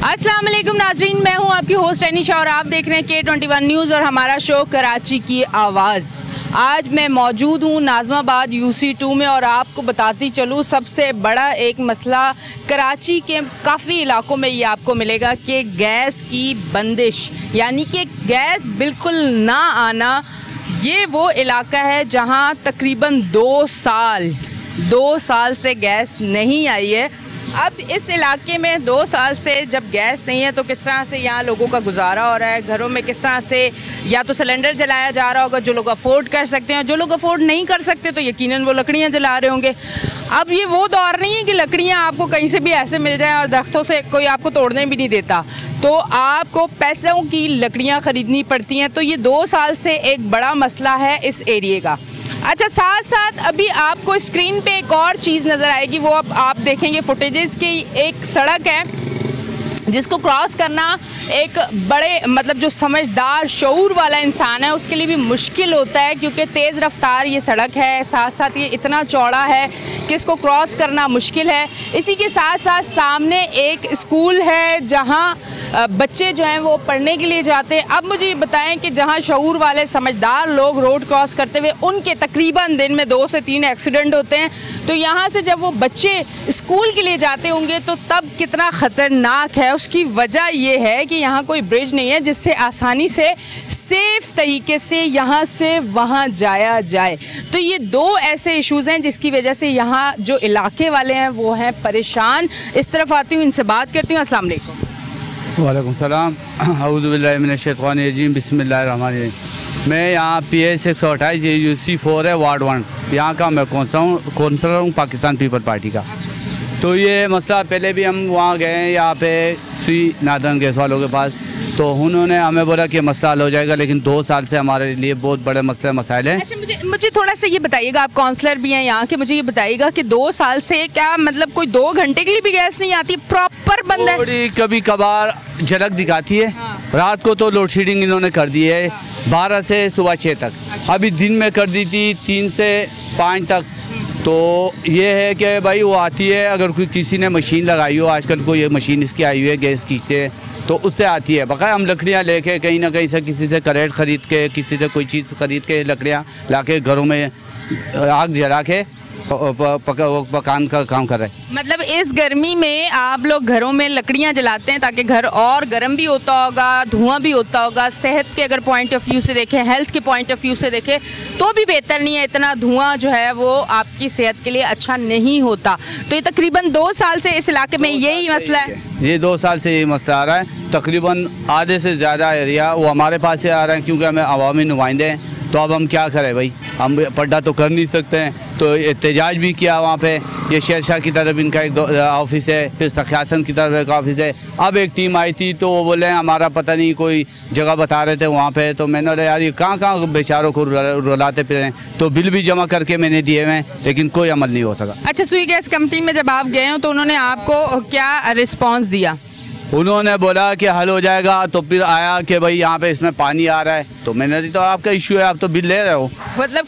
अस्सलाम वालेकुम नाज़रीन, मैं हूं आपकी होस्ट अनीशा और आप देख रहे हैं K21 न्यूज़ और हमारा शो कराची की आवाज़। आज मैं मौजूद हूं नाज़माबाद UC2 में और आपको बताती चलूं सबसे बड़ा एक मसला कराची के काफ़ी इलाकों में ये आपको मिलेगा कि गैस की बंदिश, यानी कि गैस बिल्कुल ना आना। ये वो इलाका है जहां तकरीबन 2 साल से गैस नहीं आई है। अब इस इलाके में 2 साल से जब गैस नहीं है तो किस तरह से यहाँ लोगों का गुजारा हो रहा है, घरों में किस तरह से या तो सिलेंडर जलाया जा रहा होगा जो लोग अफोर्ड कर सकते हैं, जो लोग अफोर्ड नहीं कर सकते तो यकीनन वो लकड़ियाँ जला रहे होंगे। अब ये वो दौर नहीं है कि लकड़ियाँ आपको कहीं से भी ऐसे मिल जाएं और दरख्तों से कोई आपको तोड़ने भी नहीं देता, तो आपको पैसों की लकड़ियाँ ख़रीदनी पड़ती हैं। तो ये 2 साल से एक बड़ा मसला है इस एरिए का। अच्छा, साथ साथ अभी आपको स्क्रीन पे एक और चीज़ नज़र आएगी, वो अब आप देखेंगे फुटेजेस की। एक सड़क है जिसको क्रॉस करना एक बड़े जो समझदार शऊर वाला इंसान है उसके लिए भी मुश्किल होता है, क्योंकि तेज़ रफ्तार ये सड़क है, साथ साथ ये इतना चौड़ा है कि इसको क्रॉस करना मुश्किल है। इसी के साथ साथ सामने एक स्कूल है जहाँ बच्चे जो हैं वो पढ़ने के लिए जाते हैं। अब मुझे ये बताएं कि जहाँ शऊर वाले समझदार लोग रोड क्रॉस करते हुए उनके तकरीबन दिन में 2 से 3 एक्सीडेंट होते हैं, तो यहाँ से जब वो बच्चे स्कूल के लिए जाते होंगे तो तब कितना ख़तरनाक है। उसकी वजह यह है कि यहाँ कोई ब्रिज नहीं है जिससे आसानी से सेफ तरीके से यहाँ से वहाँ जाया जाए। तो ये 2 ऐसे इश्यूज़ हैं जिसकी वजह से यहाँ जो इलाके वाले हैं वो हैं परेशान। इस तरफ आती हूँ, इनसे बात करती हूँ। अस्सलाम वालेकुम। वालेकुम सलाम। औज़ु बिल्लाहि मिनश शैतानिर रजीम, बिस्मिल्लाहिर्रहमानिर्रहीम। मैं यहाँ PH 128 UC4 है, वार्ड 1, यहाँ का मैं कौंसलर हूँ पाकिस्तान पीपल पार्टी का। तो ये मसला पहले भी हम वहाँ गए हैं, यहाँ पे श्री नादन गैस वालों के पास, तो उन्होंने हमें बोला कि मसला हल हो जाएगा, लेकिन 2 साल से हमारे लिए बहुत बड़े मसाइल हैं। अच्छा, मुझे थोड़ा सा ये बताइएगा, आप काउंसलर भी हैं यहाँ के, मुझे ये बताइएगा कि 2 साल से क्या कोई 2 घंटे के लिए भी गैस नहीं आती, प्रॉपर बंद है? थोड़ी कभी कभार झलक दिखाती है। हाँ। रात को तो लोड शेडिंग इन्होंने कर दी है, 12 से सुबह 6 तक। अभी दिन में कर दी थी 3 से 5 तक। तो ये है कि भाई वो आती है, अगर कोई किसी ने मशीन लगाई हो, आजकल कोई मशीन इसकी आई हुई है गैस की से, तो उससे आती है। बकाया हम लकड़ियाँ लेके कहीं ना कहीं से किसी से करेट ख़रीद के, किसी से कोई चीज़ ख़रीद के लकड़ियाँ लाके घरों में आग जला के पकान का काम कर रहे हैं। इस गर्मी में आप लोग घरों में लकड़ियाँ जलाते हैं ताकि घर और गर्म भी होता होगा, धुआं भी होता होगा। सेहत के अगर पॉइंट ऑफ व्यू से देखें, हेल्थ के पॉइंट ऑफ व्यू से देखें तो भी बेहतर नहीं है। इतना धुआं जो है वो आपकी सेहत के लिए अच्छा नहीं होता। तो ये तकरीबन 2 साल से इस इलाके में यही मसला है। ये 2 साल से यही मसला आ रहा है। तकरीबन आधे से ज़्यादा एरिया वो हमारे पास से आ रहे हैं, क्योंकि हमें अवामी नुमाइंदे हैं। तो अब हम क्या करें भाई, हम पड्डा तो कर नहीं सकते हैं। तो एहतजाज भी किया वहाँ पे, ये शेरशाह की तरफ इनका एक ऑफिस है, फिर सख्यासन की तरफ एक ऑफिस है। अब एक टीम आई थी तो वो बोले हमारा पता नहीं कोई जगह बता रहे थे वहाँ पे, तो मैंने बोला यार ये कहाँ बेचारों को रुलाते फिरें। तो बिल भी जमा करके मैंने दिए हुए, लेकिन कोई अमल नहीं हो सका। अच्छा, सुई गैस कंपनी में जब आप गए हो तो उन्होंने आपको क्या रिस्पॉन्स दिया? उन्होंने बोला कि हल हो जाएगा। तो फिर आया कि भाई यहाँ पे इसमें पानी आ रहा है, तो मैंने तो आपका इश्यू है, आप तो बिल ले रहे हो।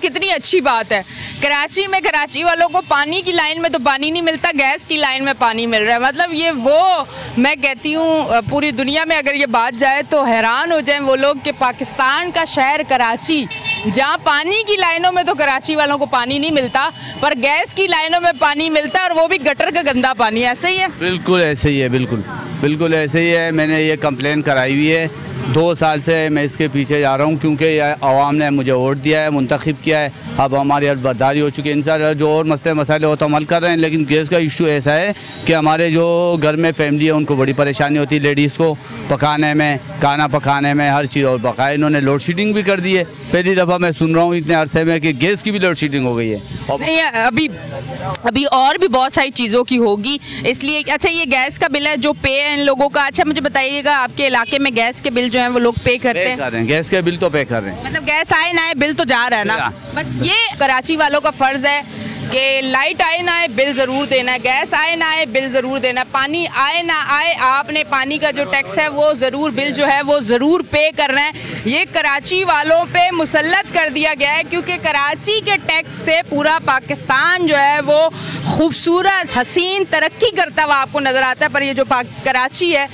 कितनी अच्छी बात है। कराची में कराची वालों को पानी की लाइन में तो पानी नहीं मिलता, गैस की लाइन में पानी मिल रहा है। ये वो, मैं कहती हूँ पूरी दुनिया में अगर ये बात जाए तो हैरान हो जाए वो लोग कि पाकिस्तान का शहर कराची, जहाँ पानी की लाइनों में तो कराची वालों को पानी नहीं मिलता, पर गैस की लाइनों में पानी मिलता है, और वो भी गटर का गंदा पानी। ऐसे ही है? बिल्कुल ऐसे ही है, बिल्कुल ऐसे ही है। मैंने ये कंप्लेन कराई हुई है। 2 साल से मैं इसके पीछे जा रहा हूँ, क्योंकि आवाम ने मुझे वोट दिया है, मुंतखब किया है। अब हमारी बर्दारी हो चुकी है। इंशाल्लाह जो और मसले हो तो अमल कर रहे हैं, लेकिन गैस का इशू ऐसा है कि हमारे जो घर में फैमिली है उनको बड़ी परेशानी होती है, लेडीज़ को पकाने में, खाना पकाने में, हर चीज़। और बकाया इन्होंने लोड शेडिंग भी कर दी है। पहली दफ़ा मैं सुन रहा हूँ इतने अरसे में कि गैस की भी लोड शेडिंग हो गई है। नहीं, अभी और भी बहुत सारी चीज़ों की होगी, इसलिए। अच्छा, ये गैस का बिल है जो पे है इन लोगों का। अच्छा, मुझे बताइएगा आपके इलाके में गैस के बिल जो है वो लोग पे करते हैं? गैस के बिल तो पे कर रहे हैं। गैस आए ना आए बिल तो जा रहा है ना। बस ये कराची वालों का फ़र्ज़ है कि लाइट आए ना आए बिल ज़रूर देना है, गैस आए ना आए बिल ज़रूर देना है, पानी आए ना आए आपने पानी का जो टैक्स है वो ज़रूर, बिल जो है वो ज़रूर पे करना है। ये कराची वालों पे मुसल्लत कर दिया गया है, क्योंकि कराची के टैक्स से पूरा पाकिस्तान जो है वो खूबसूरत हसीन तरक्की करता हुआ आपको नज़र आता है। पर ये जो कराची है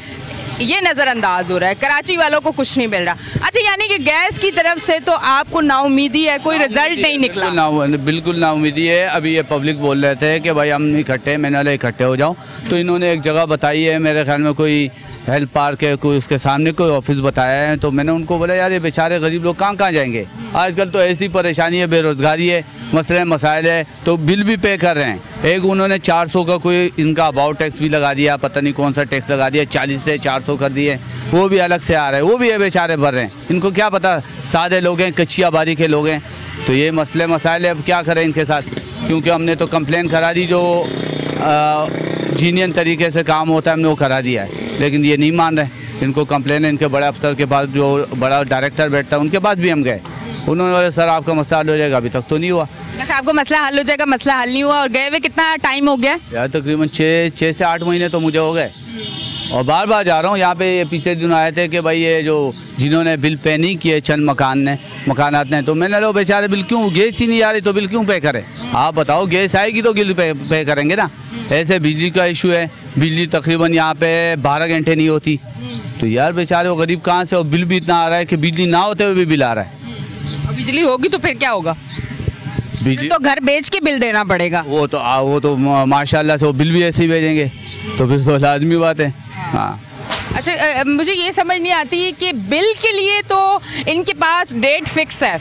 ये नज़रअंदाज हो रहा है, कराची वालों को कुछ नहीं मिल रहा। अच्छा, यानी कि गैस की तरफ से तो आपको नाउमीदी है, कोई रिजल्ट नहीं निकला? बिल्कुल नाउमीदी है। अभी ये पब्लिक बोल रहे थे कि भाई हम इकट्ठे, मैंने वाले इकट्ठे हो जाओ, तो इन्होंने एक जगह बताई है, मेरे ख्याल में कोई हेल्थ पार्क है, कोई उसके सामने कोई ऑफिस बताया है। तो मैंने उनको बोला यार ये बेचारे गरीब लोग कहाँ कहाँ जाएंगे, आजकल तो ऐसी परेशानी है, बेरोज़गारी है, मसले मसाइल है, तो बिल भी पे कर रहे हैं। एक उन्होंने 400 का कोई इनका अबाउट टैक्स भी लगा दिया, पता नहीं कौन सा टैक्स लगा दिया, 40 से 400 कर दिए, वो भी अलग से आ रहा है, वो भी ये बेचारे भर रहे हैं। इनको क्या पता, सादे लोग हैं, कच्ची आबादी के लोग हैं, तो ये मसले मसाइल है, अब क्या करें इनके साथ। क्योंकि हमने तो कंप्लेन करा दी, जो जीनियन तरीके से काम होता है हमने वो करा दिया है, लेकिन ये नहीं मान रहे। इनको कंप्लेन है इनके बड़े अफसर के पास, जो बड़ा डायरेक्टर बैठता है उनके पास भी हम गए, उन्होंने बोले सर आपका मसला हल हो जाएगा, अभी तक तो नहीं हुआ। बस आपको मसला हल हो जाएगा, मसला हल नहीं हुआ। और गए हुए कितना टाइम हो गया? यार तकरीबन 6 से 8 महीने तो मुझे हो गए, और बार बार जा रहा हूँ यहाँ पे। ये पिछले दिन आए थे कि भाई ये जो जिन्होंने बिल पे नहीं किए चंद मकानात ने, तो मैंने लो बेचारे बिल क्यों, गैस ही नहीं आ रही तो बिल क्यों पे करें? आप बताओ, गैस आएगी तो बिल पे करेंगे ना। ऐसे बिजली का इशू है, बिजली तकरीबन यहाँ पे 12 घंटे नहीं होती, तो यार बेचारे वो गरीब कहाँ से, और बिल भी इतना आ रहा है कि बिजली ना होते हुए भी बिल आ रहा है। और बिजली होगी तो फिर क्या होगा? बिजली तो घर बेच के बिल देना पड़ेगा। वो तो माशाल्लाह से वो बिल भी ऐसे ही भेजेंगे, तो फिर तो लाजमी बात है। हाँ। अच्छा, मुझे ये समझ नहीं आती कि बिल के लिए तो इनके पास डेट फिक्स है,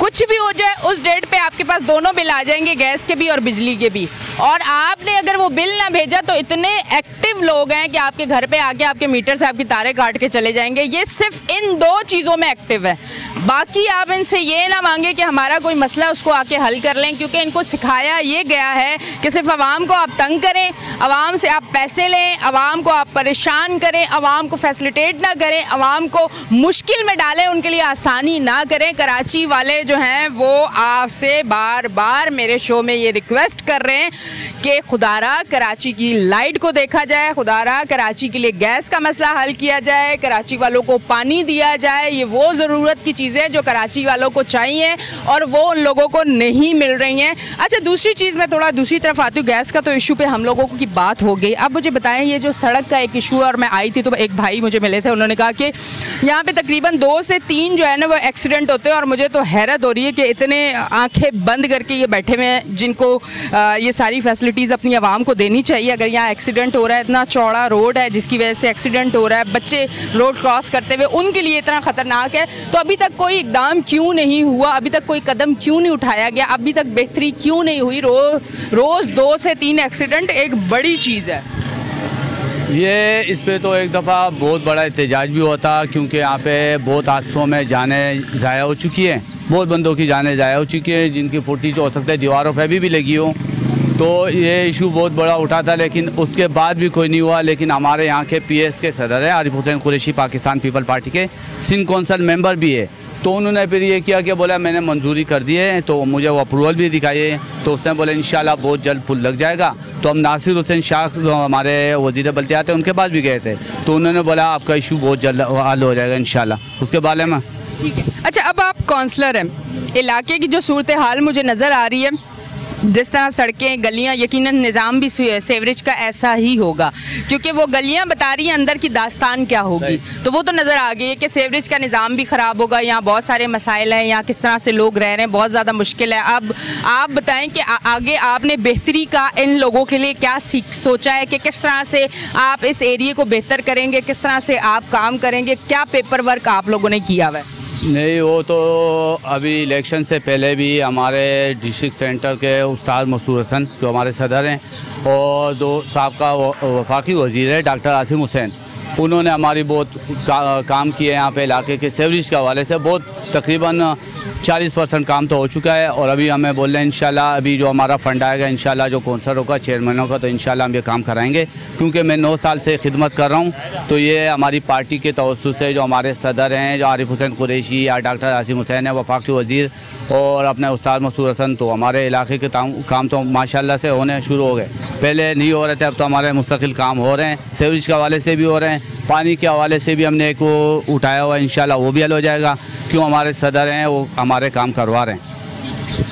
कुछ भी हो जाए उस डेट पे आपके पास दोनों बिल आ जाएंगे, गैस के भी और बिजली के भी। और आपने अगर वो बिल ना भेजा तो इतने एक्टिव लोग हैं कि आपके घर पे आके आपके मीटर से आपकी तारें काट के चले जाएंगे। ये सिर्फ इन 2 चीज़ों में एक्टिव है, बाकी आप इनसे ये ना मांगे कि हमारा कोई मसला उसको आके हल कर लें, क्योंकि इनको सिखाया ये गया है कि सिर्फ आवाम को आप तंग करें, आवाम से आप पैसे लें, आवाम को आप परेशान करें, आवाम को फैसिलिटेट ना करें, आवाम को मुश्किल में डालें, उनके लिए आसानी ना करें। कराची वाले जो हैं वो आपसे बार बार मेरे शो में ये रिक्वेस्ट कर रहे हैं कि खुदारा कराची की लाइट को देखा जाए, खुदारा कराची के लिए गैस का मसला हल किया जाए, कराची वालों को पानी दिया जाए। ये वो ज़रूरत की चीज़ें जो कराची वालों को चाहिए और वो उन लोगों को नहीं मिल रही हैं। अच्छा, दूसरी चीज़, मैं थोड़ा दूसरी तरफ आती हूँ। गैस का तो इशू पे हम लोगों की बात हो गई, अब मुझे बताएं ये जो सड़क का एक इशू है, और मैं आई थी तो एक भाई मुझे मिले थे, उन्होंने कहा कि यहाँ पे तकरीबन 2 से 3 जो है ना वो एक्सीडेंट होते हैं, और मुझे तो हैरत हो रही है कि इतने आंखें बंद करके ये बैठे हुए हैं जिनको ये सारी फैसिलिटीज़ अपनी आवाम को देनी चाहिए। अगर यहाँ एक्सीडेंट हो रहा है, इतना चौड़ा रोड है जिसकी वजह से एक्सीडेंट हो रहा है, बच्चे रोड क्रॉस करते हुए उनके लिए इतना ख़तरनाक है, तो अभी तक कोई इकदाम क्यों नहीं हुआ, अभी तक कोई कदम क्यों नहीं उठाया गया, अभी तक बेहतरी क्यों नहीं हुई? रोज़ 2 से 3 एक्सीडेंट एक बड़ी चीज़ है। ये इस पे तो एक दफ़ा बहुत बड़ा एहतजाज भी होता, क्योंकि यहाँ पे बहुत हादसों में जानें ज़ाया हो चुकी हैं, बहुत बंदों की जानें ज़ाया हो चुकी हैं, जिनकी फुटेज हो सकता है दीवारों पे भी लगी हो, तो ये इशू बहुत बड़ा उठा था, लेकिन उसके बाद भी कोई नहीं हुआ। लेकिन हमारे यहाँ के PS के सदर हैं आरिफ हुसैन कुरैशी, पाकिस्तान पीपल पार्टी के सिंध कौंसल मेंबर भी है, तो उन्होंने फिर ये किया कि बोला मैंने मंजूरी कर दी है, तो मुझे वो अप्रूवल भी दिखाइए, तो उसने बोला इंशाल्लाह बहुत जल्द पुल लग जाएगा। तो हम नासिर हुसैन शाह जो हमारे वज़ीर बल्दियात हैं उनके पास भी गए थे, तो उन्होंने बोला आपका इशू बहुत जल्द हल हो जाएगा इंशाल्लाह उसके बारे में। ठीक है। अच्छा, अब आप काउंसलर हैं, इलाके की जो सूरत हाल मुझे नज़र आ रही है, जिस तरह सड़कें गलियां, यकीनन निज़ाम भी सेवरेज का ऐसा ही होगा, क्योंकि वो गलियां बता रही हैं अंदर की दास्तान क्या होगी, तो वो तो नज़र आ गई है कि सेवरेज का निज़ाम भी ख़राब होगा। यहाँ बहुत सारे मसाइल हैं, यहाँ किस तरह से लोग रह रहे हैं, बहुत ज़्यादा मुश्किल है। अब आप बताएं कि आगे आपने बेहतरी का इन लोगों के लिए क्या सोचा है कि किस तरह से आप इस एरिए को बेहतर करेंगे, किस तरह से आप काम करेंगे, क्या पेपर वर्क आप लोगों ने किया हुआ है? नहीं, वो तो अभी इलेक्शन से पहले भी हमारे डिस्ट्रिक्ट सेंटर के उस्ताद मसूर हसन जो हमारे सदर हैं, और जो साबका वफाकी वज़ीर है डॉक्टर आसिम हुसैन, उन्होंने हमारी बहुत काम किए यहाँ पे इलाके के सेवरेज के हवाले से। बहुत तकरीबन 40% काम तो हो चुका है, और अभी हमें बोल रहे हैं इंशाल्लाह अभी जो हमारा फंड आएगा इंशाल्लाह जो कौंसलर होगा चेयरमैनों का, तो इंशाल्लाह हम ये काम कराएंगे। क्योंकि मैं 9 साल से खिदमत कर रहा हूँ, तो ये हमारी पार्टी के तवज्जुह से जो हमारे सदर हैं, जो आरिफ हुसैन कुरैशी या डॉक्टर आसिम हुसैन है वफाकी वज़ीर, और अपने उस्ताद मसूर हसन, तो हमारे इलाके के काम तो माशाल्लाह से होने शुरू हो गए। पहले नहीं हो रहे थे, अब तो हमारे मुस्तकिल काम हो रहे हैं, सेवरेज के हवाले से भी हो रहे हैं, पानी के हवाले से भी हमने एक वो उठाया हुआ है, इंशाल्लाह वो भी हल हो जाएगा। क्यों हमारे सदर हैं वो हमारे काम करवा रहे हैं।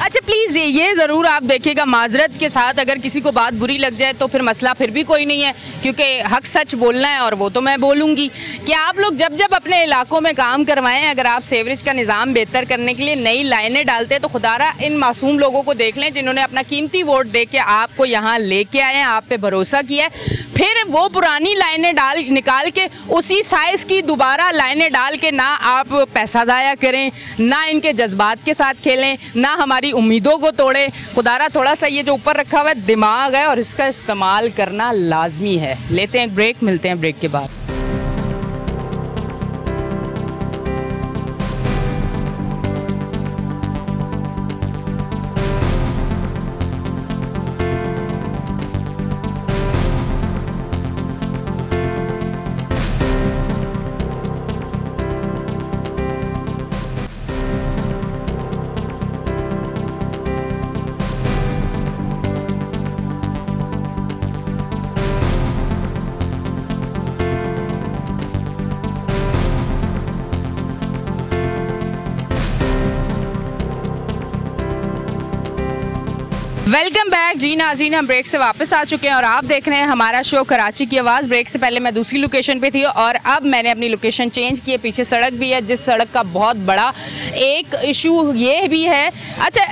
अच्छा प्लीज़ ये ज़रूर आप देखिएगा माजरत के साथ, अगर किसी को बात बुरी लग जाए तो फिर मसला फिर भी कोई नहीं है, क्योंकि हक सच बोलना है और वो तो मैं बोलूँगी कि आप लोग जब जब अपने इलाकों में काम करवाएं, अगर आप सीवरेज का निज़ाम बेहतर करने के लिए नई लाइनें डालते हैं तो खुदारा इन मासूम लोगों को देख लें जिन्होंने अपना कीमती वोट दे के आपको यहाँ लेके आए हैं, आप पे भरोसा किया है, फिर वो पुरानी लाइनें निकाल के उसी साइज़ की दोबारा लाइनें डाल के ना आप पैसा ज़ाया करें, ना इनके जज्बात के साथ खेलें, ना हमारी उम्मीदों को तोड़ें। खुदारा थोड़ा सा ये जो ऊपर रखा हुआ है दिमाग है और इसका इस्तेमाल करना लाजमी है। लेते हैं ब्रेक, मिलते हैं ब्रेक के बाद। वेलकम बैक जी नाज़रीन, हम ब्रेक से वापस आ चुके हैं और आप देख रहे हैं हमारा शो कराची की आवाज़। ब्रेक से पहले मैं दूसरी लोकेशन पे थी और अब मैंने अपनी लोकेशन चेंज की है। पीछे सड़क भी है, जिस सड़क का बहुत बड़ा एक इशू ये भी है। अच्छा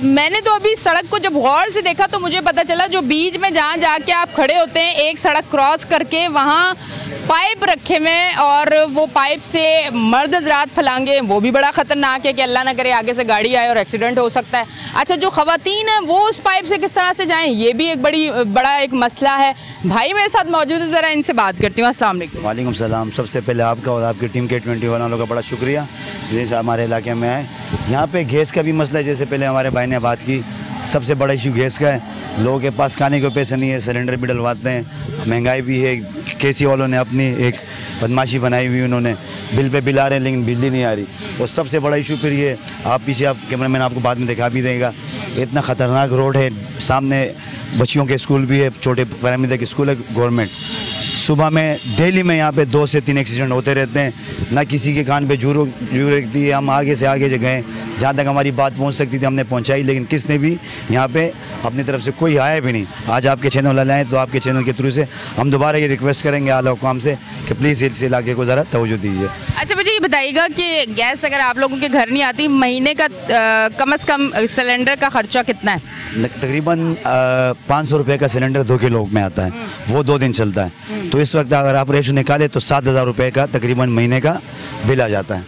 मैंने तो अभी सड़क को जब गौर से देखा तो मुझे पता चला जो बीच में जहाँ जाके आप खड़े होते हैं एक सड़क क्रॉस करके, वहाँ पाइप रखे हुए और वो पाइप से मर्द हज़रात फैलाएंगे, वो भी बड़ा ख़तरनाक है कि अल्लाह ना करे आगे से गाड़ी आए और एक्सीडेंट हो सकता है। अच्छा जो ख़वातीन हैं वो उस पाइप से किस तरह से जाएं, ये भी एक बड़ा एक मसला है। भाई मेरे साथ मौजूद है, ज़रा इनसे बात करती हूँ। अस्सलाम वालेकुम। वालेकुम सलाम। सबसे पहले आपका और आपकी टीम के 21 वालों का बड़ा शुक्रिया जैसे हमारे इलाके में आए। यहाँ पे गैस का भी मसला है, जैसे पहले हमारे भाई ने बात की, सबसे बड़ा इशू गैस का है। लोगों के पास खाने के पैसे नहीं है, सिलेंडर भी डलवाते हैं, महंगाई भी है। केसी वालों ने अपनी एक बदमाशी बनाई हुई, उन्होंने बिल पे बिल आ रहे हैं लेकिन बिजली नहीं आ रही। और सबसे बड़ा इशू फिर ये, आप पीछे आप कैमरामैन आपको बाद में दिखा भी देगा, इतना ख़तरनाक रोड है, सामने बच्चियों के स्कूल भी है, छोटे प्राइमरी तक स्कूल है गवर्नमेंट। सुबह में डेली में यहाँ पे 2 से 3 एक्सीडेंट होते रहते हैं, ना किसी के कान पे जू रखती है। हम आगे से आगे गए, जहाँ तक हमारी बात पहुँच सकती थी हमने पहुँचाई, लेकिन किसने भी यहाँ पे अपनी तरफ से कोई आया भी नहीं। आज आपके चैनल वाले आए तो आपके चैनल के थ्रू से हम दोबारा ये रिक्वेस्ट करेंगे आला हुकाम से कि प्लीज़ इस इलाके को ज़रा तवज्जो दीजिए। अच्छा मुझे ये बताइएगा कि गैस अगर आप लोगों के घर नहीं आती, महीने का कम से कम सिलेंडर का खर्चा कितना है? तकरीबन 500 रुपये का सिलेंडर 2 किलो में आता है, वो 2 दिन चलता है। तो इस वक्त अगर आप रेशो निकालें तो 7000 रुपये का तकरीबन महीने का बिल आ जाता है,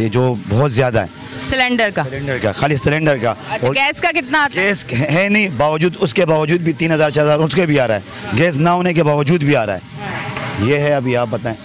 ये जो बहुत ज़्यादा है सिलेंडर का खाली सिलेंडर का। अच्छा, और गैस का कितना आता है? गैस है नहीं, बावजूद उसके बावजूद भी 3000 4000 उसके भी आ रहा है, गैस ना होने के बावजूद भी आ रहा है। ये है, अभी आप बताएं।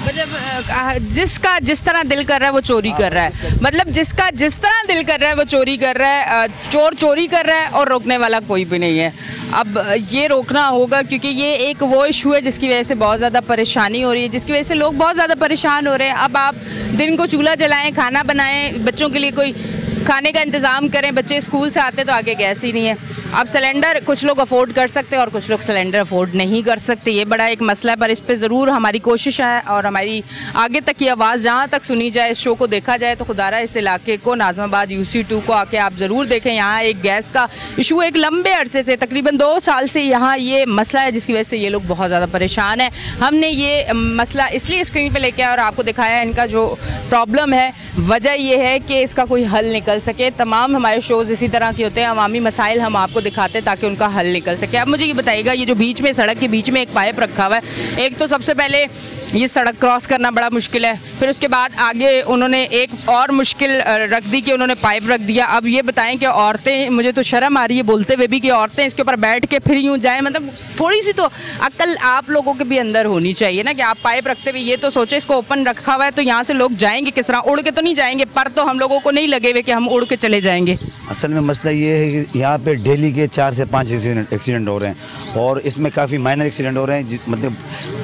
मतलब जिसका जिस तरह दिल कर रहा है वो चोरी कर रहा है, मतलब जिसका जिस तरह दिल कर रहा है वो चोरी कर रहा है, चोर चोरी कर रहा है और रोकने वाला कोई भी नहीं है। अब ये रोकना होगा क्योंकि ये एक वो इशू है जिसकी वजह से बहुत ज़्यादा परेशानी हो रही है, जिसकी वजह से लोग बहुत ज़्यादा परेशान हो रहे हैं। अब आप दिन को चूल्हा जलाएं, खाना बनाएं, बच्चों के लिए कोई खाने का इंतज़ाम करें, बच्चे स्कूल से आते तो आगे गैस ही नहीं है। अब सिलेंडर कुछ लोग अफोर्ड कर सकते हैं और कुछ लोग सिलेंडर अफोर्ड नहीं कर सकते, ये बड़ा एक मसला है। पर इस पे ज़रूर हमारी कोशिश है और हमारी आगे तक की आवाज़ जहाँ तक सुनी जाए, इस शो को देखा जाए तो खुदारा इस इलाके को नाज़माबाद UC2 को आके आप ज़रूर देखें। यहाँ एक गैस का इशू एक लंबे अरसे से तकरीबन 2 साल से यहाँ ये मसला है, जिसकी वजह से ये लोग बहुत ज़्यादा परेशान हैं। हमने ये मसला इसलिए स्क्रीन पर लेके आया और आपको दिखाया इनका जो प्रॉब्लम है, वजह यह है कि इसका कोई हल निकल सके। तमाम हमारे शोज़ इसी तरह के होते हैं, अवामी मसाइल हम आपको दिखाते हैं ताकि उनका हल निकल सके। अब मुझे ये बताइएगा, ये जो बीच में सड़क के बीच में एक पाइप रखा हुआ है, एक तो सबसे पहले ये सड़क क्रॉस करना बड़ा मुश्किल है, फिर उसके बाद आगे उन्होंने एक और मुश्किल रख दी कि उन्होंने पाइप रख दिया। अब ये बताएं कि औरतें, मुझे तो शर्म आ रही है बोलते हुए भी कि औरतें इसके ऊपर बैठ के फिर यूँ जाएँ, मतलब थोड़ी सी तो अक्ल आप लोगों के भी अंदर होनी चाहिए ना कि आप पाइप रखते हुए ये तो सोचे इसको ओपन रखा हुआ है तो यहाँ से लोग जाएंगे किस तरह, उड़ के तो नहीं जाएंगे, पर तो हम लोगों को नहीं लगे हुए कि हम उड़ के चले जाएंगे। असल में मसला ये है कि यहाँ पे डेली के 4 से 5 एक्सीडेंट हो रहे हैं और इसमें काफ़ी माइनर एक्सीडेंट हो रहे हैं, मतलब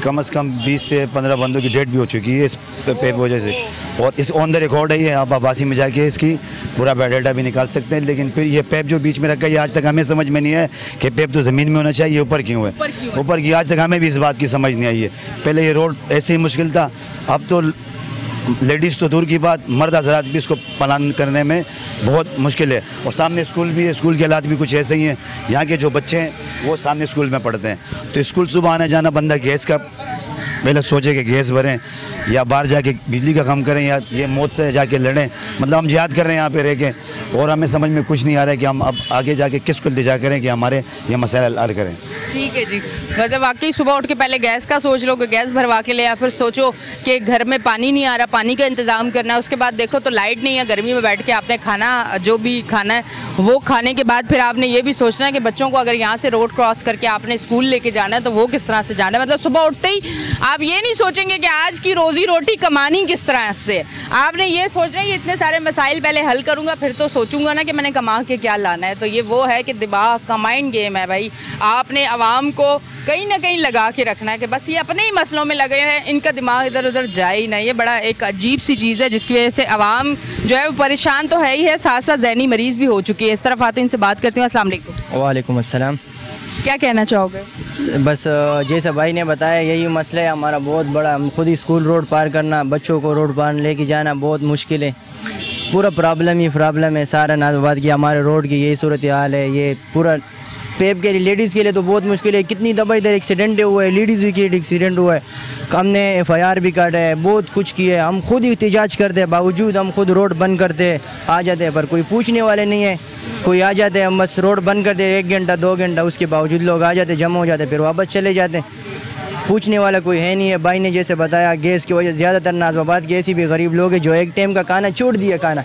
कम से कम 20 से 15 बंदों की डेथ भी हो चुकी है इस पेप वजह से। और इस ऑन द रिकॉर्ड है ये, आप आबासी में जाके इसकी पूरा बायोडाटा भी निकाल सकते हैं। लेकिन फिर ये पेप जो बीच में रखा है, ये आज तक हमें समझ में नहीं है कि पेप तो ज़मीन में होना चाहिए, ऊपर क्यों है, ऊपर की आज तक हमें भी इस बात की समझ नहीं आई है। पहले ये रोड ऐसे ही मुश्किल था, अब तो लेडीज़ तो दूर की बात, मर्द हजरात भी इसको पालन करने में बहुत मुश्किल है। और सामने स्कूल भी है, स्कूल के हालात भी कुछ ऐसे ही हैं। यहाँ के जो बच्चे हैं वो सामने स्कूल में पढ़ते हैं, तो स्कूल सुबह आने जाना, बंदा गैस का पहले सोचे कि गैस भरें या बाहर जाके बिजली का काम करें या ये मौत से जाके लड़ें। मतलब हम जिहाद कर रहे हैं यहाँ पे रह के, और हमें समझ में कुछ नहीं आ रहा है कि हम अब आगे जाके किसको इल्तिजा करें कि हमारे ये मसाइल हल करें। ठीक है जी, मतलब वाकई सुबह उठ के पहले गैस का सोच लो कि गैस भरवा के ले, या फिर सोचो कि घर में पानी नहीं आ रहा, पानी का इंतज़ाम करना है। उसके बाद देखो तो लाइट नहीं है, गर्मी में बैठ के आपने खाना जो भी खाना है वो खाने के बाद फिर आपने ये भी सोचना है कि बच्चों को अगर यहाँ से रोड क्रॉस करके आपने स्कूल लेके जाना है तो वो किस तरह से जाना है। मतलब सुबह उठते ही आप ये नहीं सोचेंगे कि आज की रोज़ी रोटी कमानी किस तरह से, आपने ये सोचना है कि इतने सारे मसाइल पहले हल करूँगा फिर तो सोचूंगा ना कि मैंने कमा के क्या लाना है। तो ये वो है कि दिमाग का माइंड गेम है भाई, आपने आवाम को कहीं ना कहीं लगा के रखना है कि बस ये अपने ही मसलों में लगे हैं, इनका दिमाग इधर उधर जाए ही नहीं। ये बड़ा एक अजीब सी चीज़ है जिसकी वजह से आवाम जो है वो परेशान तो है ही है, साथ साथ ज़हनी मरीज़ भी हो चुकी है। इस तरफ आते हैं, इनसे बात करती हूँ। अस्सलाम वालेकुम। वालेकुम अस्सलाम। क्या कहना चाहोगे? बस जैसा भाई ने बताया यही मसला है हमारा बहुत बड़ा। हम खुद ही स्कूल रोड पार करना, बच्चों को रोड पार लेके जाना बहुत मुश्किल है। पूरा प्रॉब्लम ही प्रॉब्लम है सारा नाज़माबाद की, हमारे रोड की यही सूरत हाल है। ये पूरा पेप के लिए, लेडीज़ के लिए तो बहुत मुश्किल है। कितनी दफ़ा इधर एक्सीडेंट हुआ है, लेडीज़ की एक्सीडेंट हुआ है, हमने FIR भी काटा है, बहुत कुछ किया है। हम खुद ही एहतजाज करते हैं, बावजूद हम खुद रोड बंद करते आ जाते हैं, पर कोई पूछने वाले नहीं है। कोई आ जाते हैं, हम बस रोड बंद करते हैं 1 घंटा 2 घंटा, उसके बावजूद लोग आ जाते, जमा हो जाते, फिर वापस चले जाते। पूछने वाला कोई है नहीं है। भाई ने जैसे बताया गैस की वजह से ज़्यादातर नाज़माबाद के ऐसी भी गरीब लोग हैं जो एक टाइम का खाना छोड़ दिया खाना,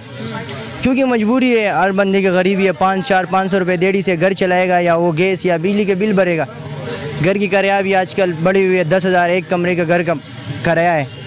क्योंकि मजबूरी है। हर बंदे की गरीबी है, 500 रुपये देड़ी से घर चलाएगा या वो गैस या बिजली के बिल भरेगा। घर की किराया भी आजकल बढ़ी हुई है, 10,000 एक कमरे का घर का किराया है।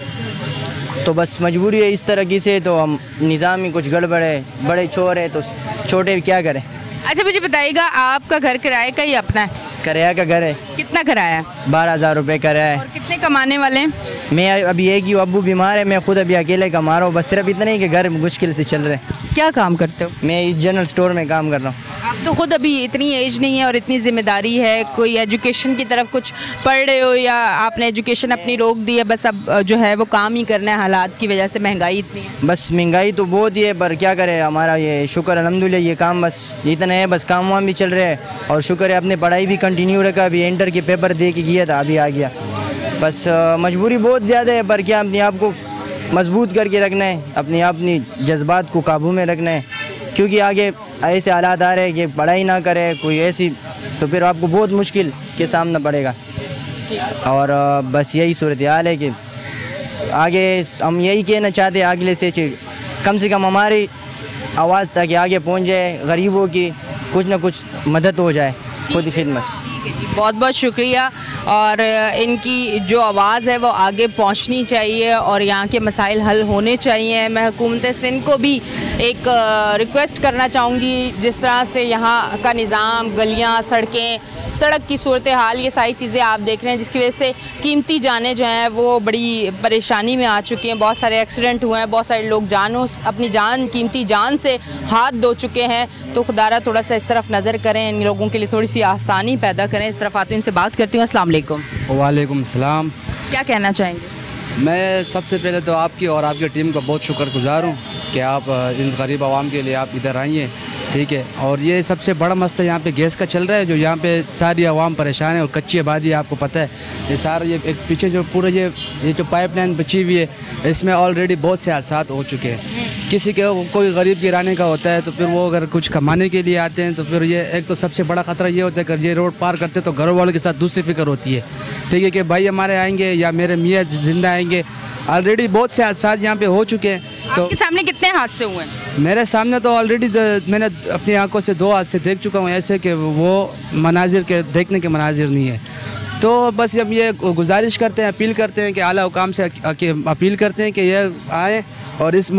तो बस मजबूरी है इस तरह की से, तो हम निज़ाम ही कुछ गड़बड़ है, बड़े चोर है तो छोटे क्या करें। अच्छा मुझे बताइएगा, आपका घर किराए का ही अपना है? किराया का घर है। कितना किराया? 12,000 रुपये किराया है। और कितने कमाने वाले हैं? मैं अभी एक ही, अब्बू बीमार है, मैं खुद अभी अकेले कमा रहा हूँ। बस सिर्फ इतना ही कि घर मुश्किल से चल रहे हैं। क्या काम करते हो? मैं इस जनरल स्टोर में काम कर रहा हूँ। आप तो खुद अभी इतनी एज नहीं है और इतनी जिम्मेदारी है, कोई एजुकेशन की तरफ कुछ पढ़ रहे हो या आपने एजुकेशन अपनी रोक दी है, बस अब जो है वो काम ही करना है, हालात की वजह से महंगाई इतनी है? बस महंगाई तो बहुत ही है, पर क्या करें, हमारा ये शुक्र अल्हम्दुलिल्लाह ये काम बस इतना है, बस काम वाम भी चल रहे हैं। और शुक्र है अपने पढ़ाई भी कंटिन्यू रखा, अभी इंटर के पेपर दे के किया था, अभी आ गया। बस मजबूरी बहुत ज़्यादा है, पर क्या अपने आप को मजबूत करके रखना है, अपनी जज्बात को काबू में रखना है, क्योंकि आगे ऐसे हालात आ रहे हैं कि पढ़ाई ना करे कोई ऐसी, तो फिर आपको बहुत मुश्किल के सामना पड़ेगा। और बस यही सूरत हाल है कि आगे हम यही कहना चाहते हैं अगले से कम हमारी आवाज़ ताकि आगे पहुंच जाए, गरीबों की कुछ ना कुछ मदद हो जाए, खुद खिदमत। बहुत बहुत शुक्रिया। और इनकी जो आवाज़ है वो आगे पहुंचनी चाहिए और यहाँ के मसाइल हल होने चाहिए। मैं हुकूमत सिंध को भी एक रिक्वेस्ट करना चाहूँगी, जिस तरह से यहाँ का निज़ाम, गलियाँ, सड़कें, सड़क की सूरत हाल, ये सारी चीज़ें आप देख रहे हैं, जिसकी वजह से कीमती जानें जो हैं वो बड़ी परेशानी में आ चुकी हैं। बहुत सारे एक्सीडेंट हुए हैं, बहुत सारे लोग अपनी जान, कीमती जान से हाथ धो चुके हैं। तो खुदारा थोड़ा सा इस तरफ नज़र करें, इन लोगों के लिए थोड़ी सी आसानी पैदा करें। इस तरफ आती हूँ, इनसे बात करती हूँ। अस्सलाम वालेकुम। वालेकुम सलाम। क्या कहना चाहेंगे? मैं सबसे पहले तो आपकी और आपकी टीम का बहुत शुक्रगुजार हूँ कि आप इन गरीब आवाम के लिए आप इधर आई हैं, ठीक है। और ये सबसे बड़ा मसला यहाँ पे गैस का चल रहा है, जो यहाँ पे सारी आवाम परेशान है और कच्ची आबादी है, आपको पता है। ये सारा ये एक पीछे जो पूरा ये जो पाइपलाइन बची हुई है, इसमें ऑलरेडी बहुत से हादसा हो चुके हैं। किसी के कोई गरीब गिराने का होता है तो फिर वो अगर कुछ कमाने के लिए आते हैं तो फिर ये एक तो सबसे बड़ा ख़तरा ये होता है कि ये रोड पार करते तो घर वालों के साथ दूसरी फिक्र होती है, ठीक है, कि भाई हमारे आएंगे या मेरे मियाँ जिंदा आएंगे। ऑलरेडी बहुत से हादसा यहाँ पे हो चुके हैं। तो आपके सामने कितने हादसे हुए हैं? मेरे सामने तो ऑलरेडी मैंने अपनी आंखों से 2 हादसे देख चुका हूँ, ऐसे कि वो मनाजिर के देखने के मनाजिर नहीं है। तो बस हम ये गुजारिश करते हैं, अपील करते हैं कि आला हुकाम से अपील करते हैं कि ये आए और इस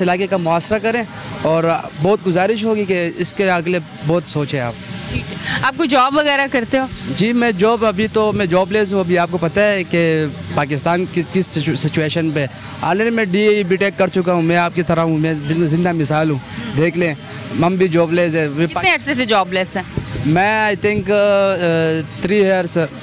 इलाके का मुआसरा करें। और बहुत गुजारिश होगी कि इसके अगले बहुत सोचें आप। ठीक है। आप कोई जॉब वगैरह करते हो? जी मैं जॉब अभी तो मैं जॉबलेस हूँ। अभी आपको पता है कि पाकिस्तान किस सिचुएशन पे, ऑलरेडी मैं DAE BTech कर चुका हूँ। मैं आपकी तरह हूँ, मैं जिंदा मिसाल हूँ, देख लें। हम भी जॉबलेस है। कितने अर्से से जॉबलेस है? मैं आई थिंक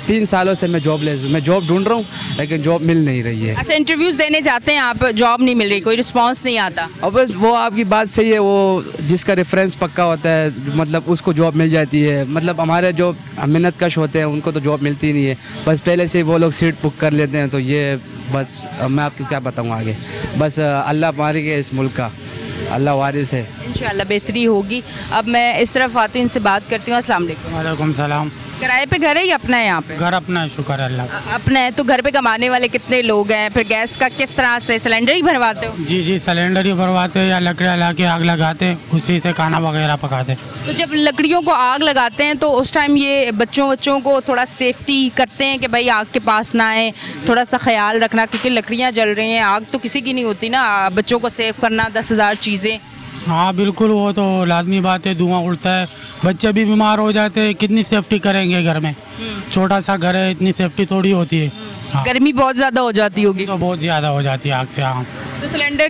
3 सालों से मैं जॉबलेस हूँ। मैं जॉब ढूंढ रहा हूँ लेकिन जॉब मिल नहीं रही है। अच्छा, इंटरव्यूज देने जाते हैं आप, जॉब नहीं मिल रही, कोई रिस्पांस नहीं आता? और बस वो आपकी बात सही है, वो जिसका रेफरेंस पक्का होता है मतलब उसको जॉब मिल जाती है। मतलब हमारे जो मेहनत कश होते हैं उनको तो जॉब मिलती नहीं है, बस पहले से वो लोग सीट बुक कर लेते हैं। तो ये बस मैं आपको क्या बताऊँ आगे, बस अल्लाह मालिक है इस मुल्क का, अल्लाह वारिस है, इंशाल्लाह बेहतरी होगी। अब मैं इस तरफ आती हूँ, इनसे बात करती हूँ। अस्सलाम वालेकुम। वालेकुम सलाम। किराए पे घर है या अपना है यहाँ पे? घर अपना है, शुक्र है अल्लाह का। अपना है। तो घर पे कमाने वाले कितने लोग हैं? फिर गैस का किस तरह से, सिलेंडर ही भरवाते हो? जी सिलेंडर ही भरवाते हैं या लकड़ियाँ ला के आग लगाते हैं, उसी से खाना वगैरह पकाते हैं। तो जब लकड़ियों को आग लगाते हैं तो उस टाइम ये बच्चों को थोड़ा सेफ्टी करते हैं कि भाई आग के पास ना आए, थोड़ा सा ख्याल रखना, क्योंकि लकड़ियाँ जल रही हैं, आग तो किसी की नहीं होती ना, बच्चों को सेव करना, 10,000 चीज़ें। हाँ बिल्कुल, वो तो लाजमी बात है, धुआं उड़ता है, बच्चे भी बीमार हो जाते हैं, कितनी सेफ्टी करेंगे घर में, छोटा सा घर है, इतनी सेफ्टी थोड़ी होती है। हाँ। गर्मी बहुत ज़्यादा हो जाती होगी? तो बहुत ज़्यादा हो जाती है आग से। हाँ। तो सिलेंडर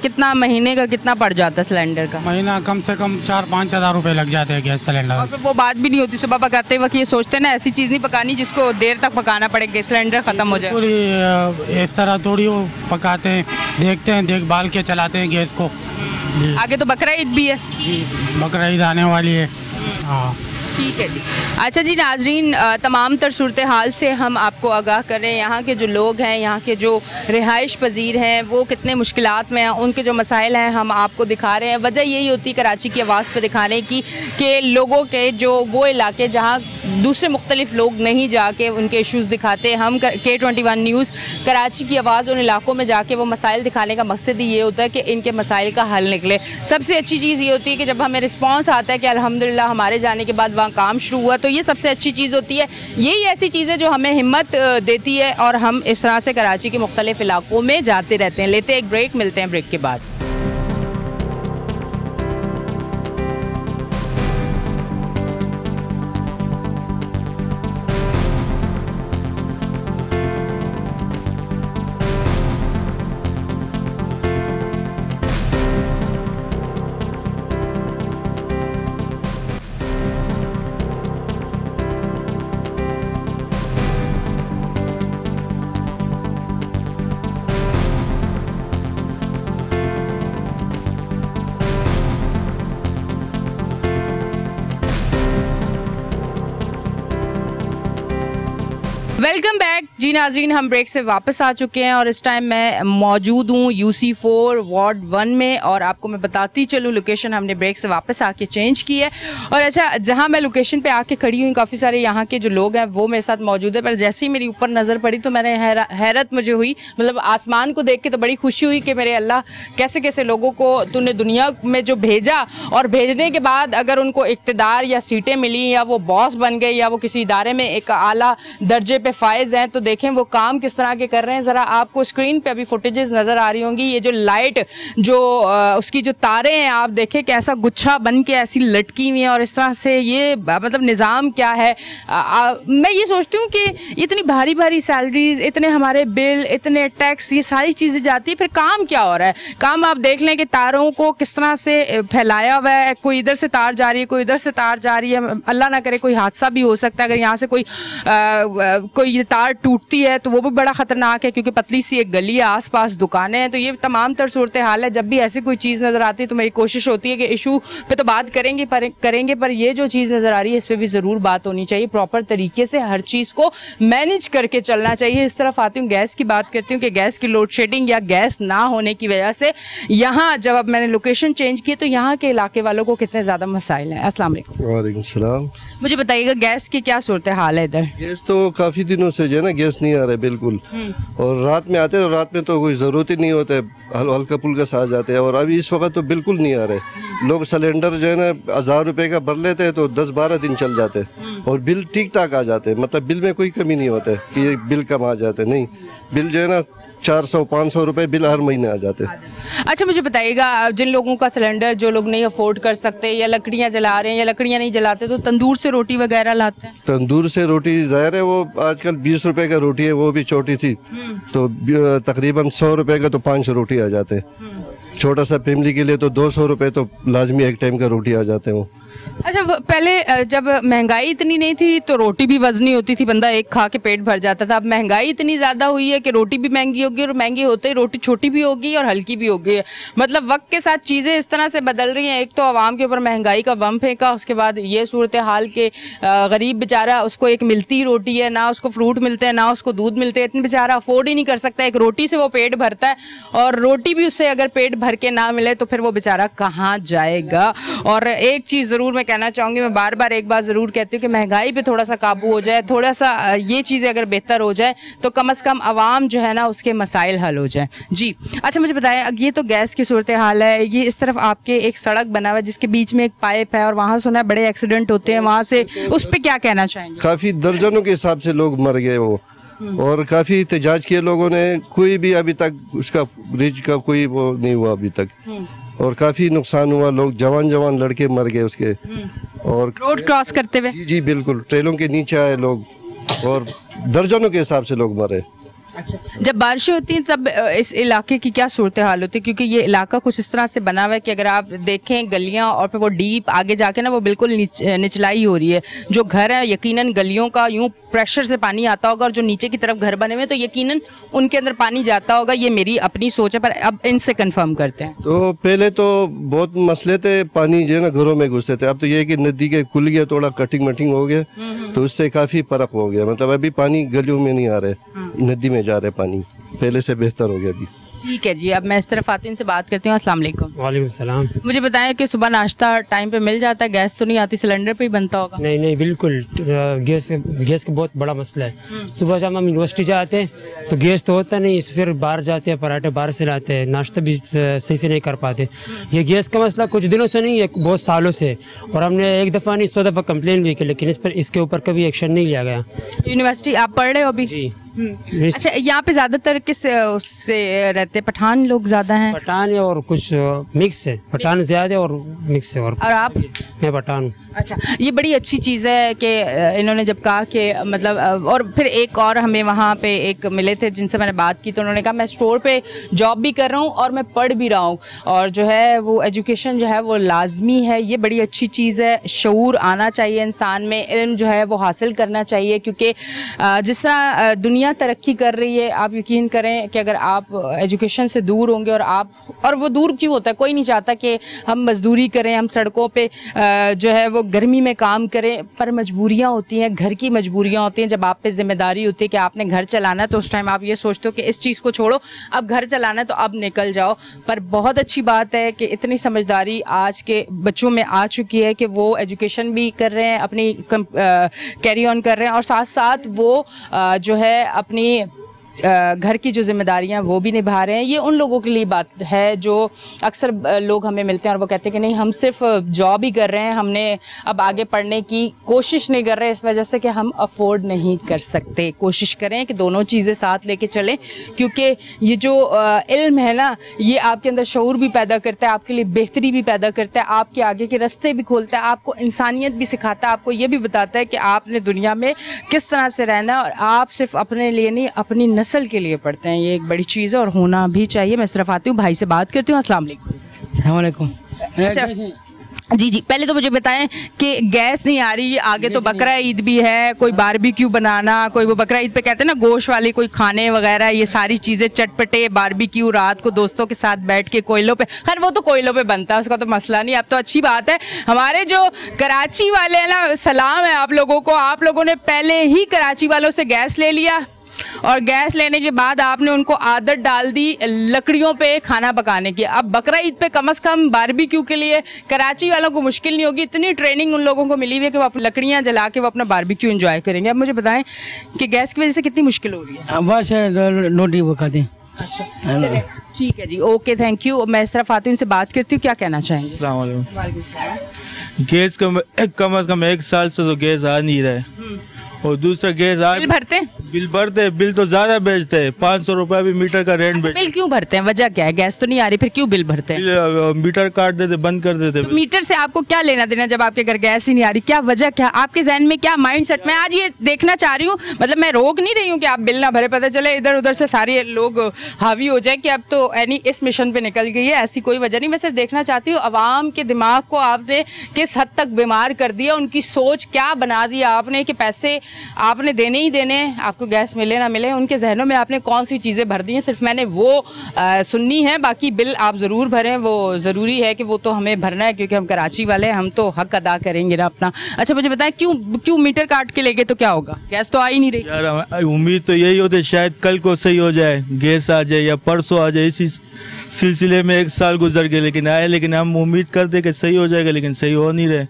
कितना महीने का कितना पड़ जाता है सिलेंडर का? महीना कम से कम 4-5 हज़ार रुपये लग जाते हैं गैस सिलेंडर। और फिर वो बात भी नहीं होती, सुबह पकाते वक्त ये सोचते हैं ना ऐसी चीज़ नहीं पकानी जिसको देर तक पकाना पड़े, गैस सिलेंडर ख़त्म हो जाए। पूरी इस तरह थोड़ी वो पकाते हैं, देखते हैं, देखभाल के चलाते हैं गैस को। आगे तो बकरा ईद भी है। जी, बकरा ईद आने वाली है। हाँ ठीक है जी। अच्छा जी नाजरीन, तमाम तर सूरत हाल से हम आपको आगाह कर रहे हैं। यहाँ के जो लोग हैं, यहाँ के जो रिहाइश पजीर हैं, वो कितने मुश्किलात में हैं, उनके जो मसाइल हैं हम आपको दिखा रहे हैं। वजह यही होती है कराची की आवाज़ पे दिखाने की कि लोगों के जो वो इलाके जहाँ दूसरे मुख्तलिफ लोग नहीं जाके उनके इशूज़ दिखाते, हम K21 न्यूज़ कराची की आवाज़ उन इलाकों में जाके वो मसाइल दिखाने का मकसद ही ये होता है कि इनके मसाइल का हल निकले। सबसे अच्छी चीज़ ये होती है कि जब हमें रिस्पॉन्स आता है कि अल्हम्दुलिल्लाह हमारे जाने के बाद वहाँ काम शुरू हुआ, तो ये सबसे अच्छी चीज़ होती है। यही ऐसी चीज़ें जो हमें हिम्मत देती है और हम इस तरह से कराची के मुख्तलिफ इलाकों में जाते रहते हैं। लेते हैं एक ब्रेक, मिलते हैं ब्रेक के बाद। वेलकम बैक जी नाजरीन, हम ब्रेक से वापस आ चुके हैं और इस टाइम मैं मौजूद हूँ UC4 वार्ड 1 में। और आपको मैं बताती चलूँ, लोकेशन हमने ब्रेक से वापस आके चेंज की है। और अच्छा, जहाँ मैं लोकेशन पे आके खड़ी हुई, काफ़ी सारे यहाँ के जो लोग हैं वो मेरे साथ मौजूद है। पर जैसे ही मेरी ऊपर नज़र पड़ी तो मैंने हैरत मुझे हुई, मतलब आसमान को देख के तो बड़ी खुशी हुई कि मेरे अल्लाह, कैसे कैसे लोगों को तूने दुनिया में जो भेजा, और भेजने के बाद अगर उनको इक़्तिदार या सीटें मिली या वो बॉस बन गए या वो किसी इदारे में एक आला दर्जे पे फायज हैं, तो देखें वो काम किस तरह के कर रहे हैं। ज़रा आपको स्क्रीन पे अभी फुटेजेस नज़र आ रही होंगी। ये जो लाइट जो उसकी जो तारें हैं, आप देखें कि ऐसा गुच्छा बन के ऐसी लटकी हुई है, और इस तरह से ये मतलब निज़ाम क्या है। मैं ये सोचती हूँ कि इतनी भारी भारी सैलरीज, इतने हमारे बिल, इतने टैक्स, ये सारी चीज़ें जाती है, फिर काम क्या हो रहा है? काम आप देख लें कि तारों को किस तरह से फैलाया हुआ है, कोई इधर से तार जा रही है, कोई इधर से तार जा रही है। अल्लाह ना करे कोई हादसा भी हो सकता है, अगर यहाँ से कोई तार टूटती है तो वो भी बड़ा ख़तरनाक है, क्योंकि पतली सी एक गली है, आसपास दुकानें हैं। तो ये तमाम तर सूरत हाल है। जब भी ऐसी कोई चीज़ नज़र आती है तो मेरी कोशिश होती है कि इशू पे तो बात करेंगे पर ये जो चीज़ नज़र आ रही है इस पर भी ज़रूर बात होनी चाहिए। प्रॉपर तरीके से हर चीज़ को मैनेज करके चलना चाहिए। इस तरफ आती हूँ, गैस की बात करती हूँ कि गैस की लोड शेडिंग या गैस ना होने की वजह से यहाँ, जब अब मैंने लोकेशन चेंज की तो यहाँ के इलाके वालों को कितने ज़्यादा मसाइल हैं। अस्सलाम वालेकुम। वालेकुम सलाम। मुझे बताइएगा गैस की क्या सूरत हाल है इधर? गैस तो काफ़ी दिनों से जो है ना गैस नहीं आ रहा है बिल्कुल, और रात में आते हैं तो रात में तो कोई ज़रूरत ही नहीं होता है, हल्का फुल्का सा जाते हैं। और अभी इस वक्त तो बिल्कुल नहीं आ रहे। लोग सिलेंडर जो है ना 1000 रुपये का भर लेते हैं तो 10-12 दिन चल जाते हैं, और बिल ठीक ठाक आ जाते हैं। मतलब बिल में कोई कमी नहीं होता है कि बिल कम आ जाते, नहीं, बिल जो है ना 400-500 रुपये बिल हर महीने आ जाते हैं। अच्छा मुझे बताइएगा, जिन लोगों का सिलेंडर, जो लोग नहीं अफोर्ड कर सकते या लकड़ियाँ जला रहे हैं या लकड़ियाँ नहीं जलाते, तो तंदूर से रोटी वगैरह लाते हैं? तंदूर से रोटी ज़ाहिर है वो आजकल 20 रुपए का रोटी है, वो भी छोटी सी, तो तकरीबन 100 रुपए का तो 5 रोटी आ जाते हैं। छोटा सा फैमिली के लिए तो 200 रुपये तो लाजमी एक टाइम का रोटी आ जाते हैं वो। अच्छा, पहले जब महंगाई इतनी नहीं थी तो रोटी भी वजनी होती थी, बंदा एक खा के पेट भर जाता था। अब महंगाई इतनी ज़्यादा हुई है कि रोटी भी महंगी होगी, और महंगी होते ही रोटी छोटी भी होगी और हल्की भी होगी। मतलब वक्त के साथ चीज़ें इस तरह से बदल रही हैं। एक तो आवाम के ऊपर महंगाई का बम फेंका, उसके बाद ये सूरत हाल के गरीब बेचारा, उसको एक मिलती रोटी है ना, उसको फ्रूट मिलते हैं ना उसको दूध मिलते हैं, इतने बेचारा अफोर्ड ही नहीं कर सकता। एक रोटी से वो पेट भरता है, और रोटी भी उससे अगर पेट भर के ना मिले तो फिर वो बेचारा कहाँ जाएगा। और एक चीज़ ज़रूर मैं कहना चाहूँगी, मैं बार बार एक बात ज़रूर कहती हूँ कि महंगाई पे थोड़ा सा काबू हो जाए, थोड़ा सा ये चीज़ें अगर बेहतर हो जाए तो कम से कम आवाम जो है ना उसके मसाइल हल हो जाए। जी अच्छा, मुझे बताएं, ये तो गैस की सूरत हाल है, ये इस तरफ आपके एक सड़क बना हुआ है जिसके बीच में एक पाइप है, और वहाँ सुना है बड़े एक्सीडेंट होते हैं वहाँ से, उस पर क्या कहना चाहेंगे? काफ़ी दर्जनों के हिसाब से लोग मर गए वो, और काफ़ी एहतजाज किए लोगों ने, कोई भी अभी तक उसका ब्रिज का कोई वो नहीं हुआ अभी तक, और काफ़ी नुकसान हुआ। लोग जवान लड़के मर गए उसके, और रोड क्रॉस करते हुए। जी बिल्कुल, ट्रेनों के नीचे आए लोग, और दर्जनों के हिसाब से लोग मरे। अच्छा, जब बारिशें होती हैं तब इस इलाके की क्या सूरत हाल होती है? क्योंकि ये इलाका कुछ इस तरह से बना हुआ है कि अगर आप देखें गलियां, और फिर वो डीप आगे जाके ना वो बिल्कुल निचलाई हो रही है। जो घर है यकीनन गलियों का यूं प्रेशर से पानी आता होगा, और जो नीचे की तरफ घर बने हुए तो यकीनन उनके अंदर पानी जाता होगा। ये मेरी अपनी सोच है, पर अब इनसे कंफर्म करते हैं। तो पहले तो बहुत मसले थे, पानी जो है ना घरों में घुसते थे। अब तो ये है कि नदी के खुल गया, थोड़ा कटिंग मटिंग हो गया, तो उससे काफ़ी फर्क हो गया। मतलब अभी पानी गलियों में नहीं आ रहे, नदी में जा रहे पानी, पहले से बेहतर हो गया अभी। ठीक है जी, अब मैं इस तरफ आती हूँ, इनसे बात करती हूँ। अस्सलाम वालेकुम। वालेकुम सलाम। मुझे बताएं कि सुबह नाश्ता टाइम पे मिल जाता है? गैस तो नहीं आती, सिलेंडर पे ही बनता होगा? नहीं बिल्कुल, गैस का बहुत बड़ा मसला है। सुबह जब हम यूनिवर्सिटी जाते हैं तो गैस तो होता नहीं, फिर बाहर जाते हैं, पराठे बाहर से लाते हैं, नाश्ता भी सही से नहीं कर पाते। ये गैस का मसला कुछ दिनों से नहीं है, बहुत सालों से, और हमने एक दफ़ा नहीं 100 दफ़ा कंप्लेन भी की, लेकिन इसके ऊपर कभी एक्शन नहीं लिया गया। यूनिवर्सिटी आप पढ़ रहे हो अभी? जी। अच्छा, यहाँ पे ज्यादातर किस उससे रहते हैं? पठान लोग ज्यादा हैं? पठान है और कुछ मिक्स है, पठान ज्यादा और मिक्स है। और आप? मैं पठान हूँ। अच्छा, ये बड़ी अच्छी चीज़ है कि इन्होंने जब कहा कि मतलब, और फिर एक और हमें वहाँ पे एक मिले थे जिनसे मैंने बात की, तो उन्होंने कहा मैं स्टोर पे जॉब भी कर रहा हूँ और मैं पढ़ भी रहा हूँ, और जो है वो एजुकेशन जो है वो लाजमी है। ये बड़ी अच्छी चीज़ है, शऊर आना चाहिए इंसान में, इल्म जो है वो हासिल करना चाहिए, क्योंकि जिस तरह दुनिया तरक्की कर रही है, आप यकीन करें कि अगर आप एजुकेशन से दूर होंगे, और वो दूर क्यों होता है, कोई नहीं चाहता कि हम मजदूरी करें, हम सड़कों पे जो है वो गर्मी में काम करें, पर मजबूरियां होती हैं, घर की मजबूरियां होती हैं। जब आप पे जिम्मेदारी होती है कि आपने घर चलाना है, तो उस टाइम आप ये सोचते हो कि इस चीज़ को छोड़ो, अब घर चलाना है तो अब निकल जाओ। पर बहुत अच्छी बात है कि इतनी समझदारी आज के बच्चों में आ चुकी है कि वो एजुकेशन भी कर रहे हैं, अपनी कैरी ऑन कर रहे हैं, और साथ साथ वो जो है अपनी घर की जो जिम्मेदारियां वो भी निभा रहे हैं। ये उन लोगों के लिए बात है जो अक्सर लोग हमें मिलते हैं और वो कहते हैं कि नहीं, हम सिर्फ जॉब ही कर रहे हैं, हमने अब आगे पढ़ने की कोशिश नहीं कर रहे इस वजह से कि हम अफोर्ड नहीं कर सकते। कोशिश करें कि दोनों चीज़ें साथ लेके चलें, क्योंकि ये जो इल्म है ना, ये आपके अंदर शऊर भी पैदा करता है, आपके लिए बेहतरी भी पैदा करता है, आपके आगे के रास्ते भी खोलता है, आपको इंसानियत भी सिखाता है, आपको ये भी बताता है कि आपने दुनिया में किस तरह से रहना है, और आप सिर्फ अपने लिए नहीं अपनी नस्ल के लिए पढ़ते हैं। ये एक बड़ी चीज़ है और होना भी चाहिए। मैं सिर्फ आती हूँ, भाई से बात करती हूँ। अस्सलाम वालेकुम। अच्छा जी, पहले तो मुझे बताएं कि गैस नहीं आ रही, आगे तो बकरा ईद भी है, कोई बारबेक्यू बनाना, कोई वो बकरा ईद पे कहते हैं ना गोश्त वाली कोई खाने वगैरह, ये सारी चीज़ें चटपटे बारबेक्यू, रात को दोस्तों के साथ बैठ के कोयलों पे, खैर वो तो कोयलों पे बनता है, उसका तो मसला नहीं। अब तो अच्छी बात है, हमारे जो कराची वाले हैं ना, सलाम है आप लोगों को, आप लोगों ने पहले ही कराची वालों से गैस ले लिया, और गैस लेने के बाद आपने उनको आदत डाल दी लकड़ियों पे खाना पकाने की। अब बकरा ईद पे कम से कम बारबेक्यू के लिए कराची वालों को मुश्किल नहीं होगी, इतनी ट्रेनिंग उन लोगों को मिली हुई है कि वो अपनी लकड़ियां जला के वो अपना बारबेक्यू एंजॉय करेंगे। अब मुझे बताएं कि गैस की वजह से कितनी मुश्किल हो रही है? बस रोटी पका दें। अच्छा, ठीक है जी, ओके, थैंक यू। मैं इस तरफ आती हूँ, इनसे बात करती हूँ, क्या कहना चाहेंगे? गैस कम से कम 1 साल से तो गैस आ नहीं रहा है, और दूसरा गैस बिल भरते हैं? बिल भरते हैं, बिल तो ज्यादा बेचते हैं, 500 रुपया भी मीटर का रेंट बिल क्यों भरते हैं? वजह क्या है? गैस तो नहीं आ रही, फिर क्यों बिल भरते हैं? मीटर काट देते, बंद कर देते। तो मीटर से आपको क्या लेना देना जब आपके घर गैस ही नहीं आ रही? क्या वजह, क्या आपके जहन में क्या माइंडसेट? मैं आज ये देखना चाह रही हूँ, मतलब मैं रोक नहीं रही हूँ कि आप बिल ना भरे, पता चले इधर उधर से सारे लोग हावी हो जाए कि अब तो एनी इस मिशन पे निकल गई है, ऐसी कोई वजह नहीं। मैं सिर्फ देखना चाहती हूँ अवाम के दिमाग को आपने किस हद तक बीमार कर दिया, उनकी सोच क्या बना दिया आपने कि पैसे आपने देने ही देने, आपको गैस मिले ना मिले, उनके जहनों में आपने कौन सी चीज़ें भर दी हैं। सिर्फ मैंने वो सुननी है, बाकी बिल आप ज़रूर भरें, वो ज़रूरी है कि वो तो हमें भरना है क्योंकि हम कराची वाले हैं, हम तो हक अदा करेंगे ना अपना। अच्छा मुझे बताएं क्यों मीटर काट के लेके तो क्या होगा? गैस तो आ ही नहीं रही। यार उम्मीद तो यही होती है शायद कल को सही हो जाए, गैस आ जाए या परसों आ जाए, इसी सिलसिले में 1 साल गुजर गए लेकिन आए, लेकिन हम उम्मीद करते कि सही हो जाएगा लेकिन सही हो नहीं रहे।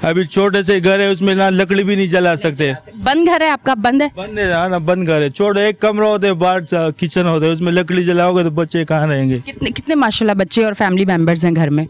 अभी छोटे से घर है, उसमें ना लकड़ी भी नहीं जला सकते। बंद घर है आपका? बंद है? बंद है, हाँ ना, बंद घर है। छोटे एक कमरा होता है, बाहर किचन होता है, उसमें लकड़ी जलाओगे तो बच्चे कहाँ रहेंगे? कितने माशाल्लाह बच्चे और फैमिली मेंबर्स हैं घर में?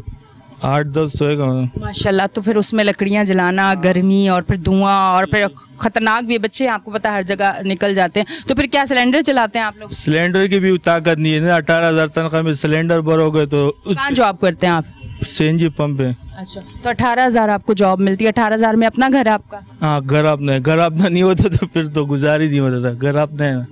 8-10 तो है माशाल्लाह। तो फिर उसमें लकड़ियां जलाना, गर्मी और फिर धुआं और फिर खतरनाक भी, बच्चे आपको पता है हर जगह निकल जाते हैं, तो फिर क्या सिलेंडर चलाते हैं आप लोग? सिलेंडर की भी ताकत नहीं है ना, 18,000 तनख्वाह में सिलेंडर भरोगे तो। कहाँ जॉब करते हैं आप? सीएनजी पंप है। अच्छा, तो 18,000 आपको जॉब मिलती है? 18,000 में अपना घर है आपका? हाँ, घर अपना नहीं होता तो फिर तो गुजारा ही नहीं होता था। घर अपना है।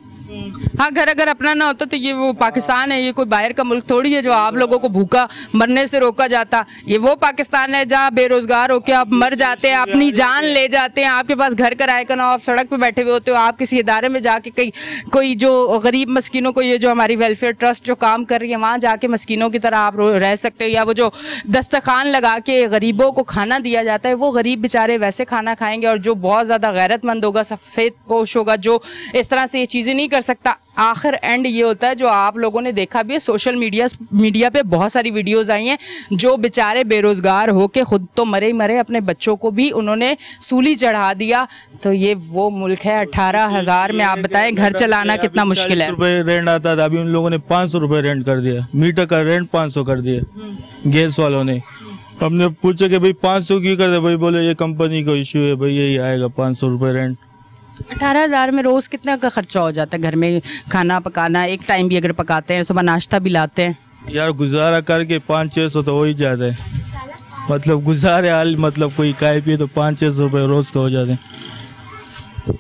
हाँ, घर अगर अपना ना होता तो ये वो पाकिस्तान है, ये कोई बाहर का मुल्क थोड़ी है जो आप लोगों को भूखा मरने से रोका जाता। ये वो पाकिस्तान है जहाँ बेरोजगार होकर आप मर जाते हैं, अपनी जान ले जाते हैं, आपके पास घर किराए का ना, आप सड़क पे बैठे हुए होते हो, आप किसी इदारे में जाके कोई जो गरीब मस्किनों को, ये जो हमारी वेलफेयर ट्रस्ट जो काम कर रही है, वहाँ जाके मस्किनों की तरह आप रह सकते हो, या वो जो दस्तरखान लगा के गरीबों को खाना दिया जाता है, वो गरीब बेचारे वैसे खाना खाएंगे। और जो बहुत ज़्यादा गैरतमंद होगा, सफ़ेद पोश होगा, जो इस तरह से ये चीज़ें नहीं कर सकता, आखिर एंड ये होता है जो आप लोगों ने देखा भी है, सोशल मीडिया पे बहुत सारी वीडियोस आई हैं, जो बेचारे बेरोजगार होके खुद तो मरे ही मरे, अपने बच्चों को भी उन्होंने सूली चढ़ा दिया। तो ये वो मुल्क है। 18,000 में आप बताएं घर चलाना कितना मुश्किल है। रुपए रेंट आता था, अभी उन लोगों ने 500 रुपए रेंट कर दिया, मीटर का रेंट 500 कर दिया गैस वालों ने। हमने पूछा कि भाई 500 क्यों कर दे, भाई बोले ये कंपनी का इशू है, भाई यही आएगा 500 रुपए रेंट। 18,000 में रोज़ कितना का खर्चा हो जाता है घर में खाना पकाना? एक टाइम भी अगर पकाते हैं, सुबह नाश्ता भी लाते हैं, यार गुजारा करके 500-600 तो हो ही जाता है। मतलब गुजारे हाल, मतलब कोई खाए पिए तो 500-600 रुपये रोज़ का हो जाते हैं।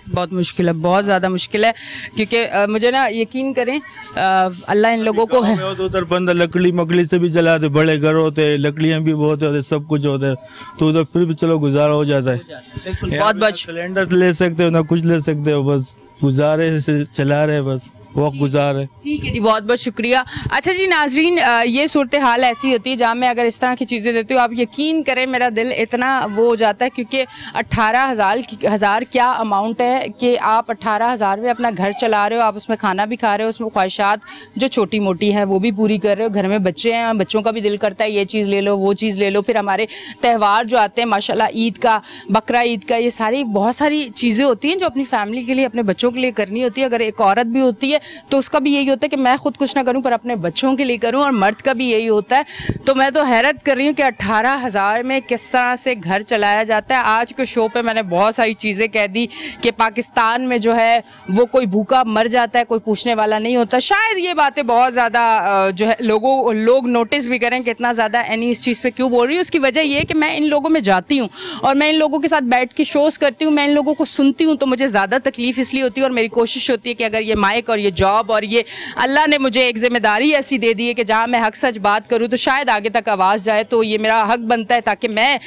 बहुत मुश्किल है, बहुत ज़्यादा मुश्किल है, क्योंकि मुझे ना यकीन करें अल्लाह इन लोगों को है। तो उधर बंदा लकड़ी मकड़ी से भी जलाते, बड़े घर होते हैं, लकड़ियाँ भी बहुत होते, सब कुछ होता है, तो उधर फिर भी चलो गुजारा हो जाता है। बिल्कुल, बहुत सिलेंडर ले सकते हो ना कुछ ले सकते हो, बस गुजारे से चला रहे, बस वक्त गुजार है। ठीक है जी, बहुत बहुत शुक्रिया। अच्छा जी नाजरीन, ये सूरत हाल ऐसी होती है जहाँ मैं अगर इस तरह की चीज़ें देती हूँ, आप यकीन करें मेरा दिल इतना वो हो जाता है, क्योंकि 18,000 क्या अमाउंट है कि आप 18,000 में अपना घर चला रहे हो, आप उसमें खाना भी खा रहे हो, उसमें ख्वाहिशात जो छोटी मोटी है वो भी पूरी कर रहे हो, घर में बच्चे हैं, बच्चों का भी दिल करता है ये चीज़ ले लो वो चीज़ ले लो, फिर हमारे त्यौहार जो आते हैं माशाल्लाह, ईद का, बकरा ईद का, ये सारी बहुत सारी चीज़ें होती हैं जो अपनी फैमिली के लिए, अपने बच्चों के लिए करनी होती है। अगर एक औरत भी होती है तो उसका भी यही होता है कि मैं खुद कुछ ना करूं पर अपने बच्चों के लिए करूं, और मर्द का भी यही होता है। तो मैं तो हैरत कर रही हूं कि 18,000 में किस तरह से घर चलाया जाता है। आज के शो पे मैंने बहुत सारी चीज़ें कह दी कि पाकिस्तान में जो है वो कोई भूखा मर जाता है, कोई पूछने वाला नहीं होता। शायद ये बातें बहुत ज़्यादा जो है लोग नोटिस भी करें कि इतना ज़्यादा एनी इस चीज़ पर क्यों बोल रही हूँ। उसकी वजह ये है कि मैं इन लोगों में जाती हूँ और मैं इन लोगों के साथ बैठ के शोज़ करती हूँ, मैं इन लोगों को सुनती हूँ, तो मुझे ज़्यादा तकलीफ इसलिए होती है। और मेरी कोशिश होती है कि अगर ये माइक और ये जॉब और ये अल्लाह ने मुझे एक जिम्मेदारी ऐसी दे दी है कि जहाँ मैं हक सच बात करूँ तो शायद आगे तक आवाज़ जाए, तो ये मेरा हक बनता है ताकि मैं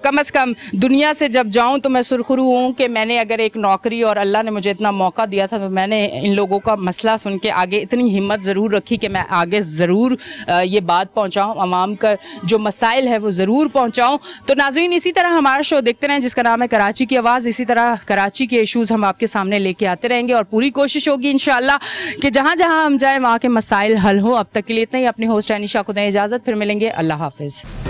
कम से कम दुनिया से जब जाऊँ तो मैं सुरखरू हूँ कि मैंने अगर एक नौकरी और अल्लाह ने मुझे इतना मौका दिया था तो मैंने इन लोगों का मसला सुन के आगे इतनी हिम्मत ज़रूर रखी कि मैं आगे ज़रूर ये बात पहुँचाऊँ, आवाम का जो मसाइल है वो ज़रूर पहुँचाऊँ। तो नाज़रीन, इसी तरह हमारा शो देखते रहें जिसका नाम है कराची की आवाज़। इसी तरह कराची के इशूज़ हम आपके सामने लेके आते रहेंगे और पूरी कोशिश होगी इंशाअल्लाह कि जहाँ जहाँ हम जाएँ वहाँ के मसाइल हल हो। अब तक के लिए इतना ही। अपनी होस्ट एनिशा को दें इजाज़त, फिर मिलेंगे। अल्लाह हाफिज़।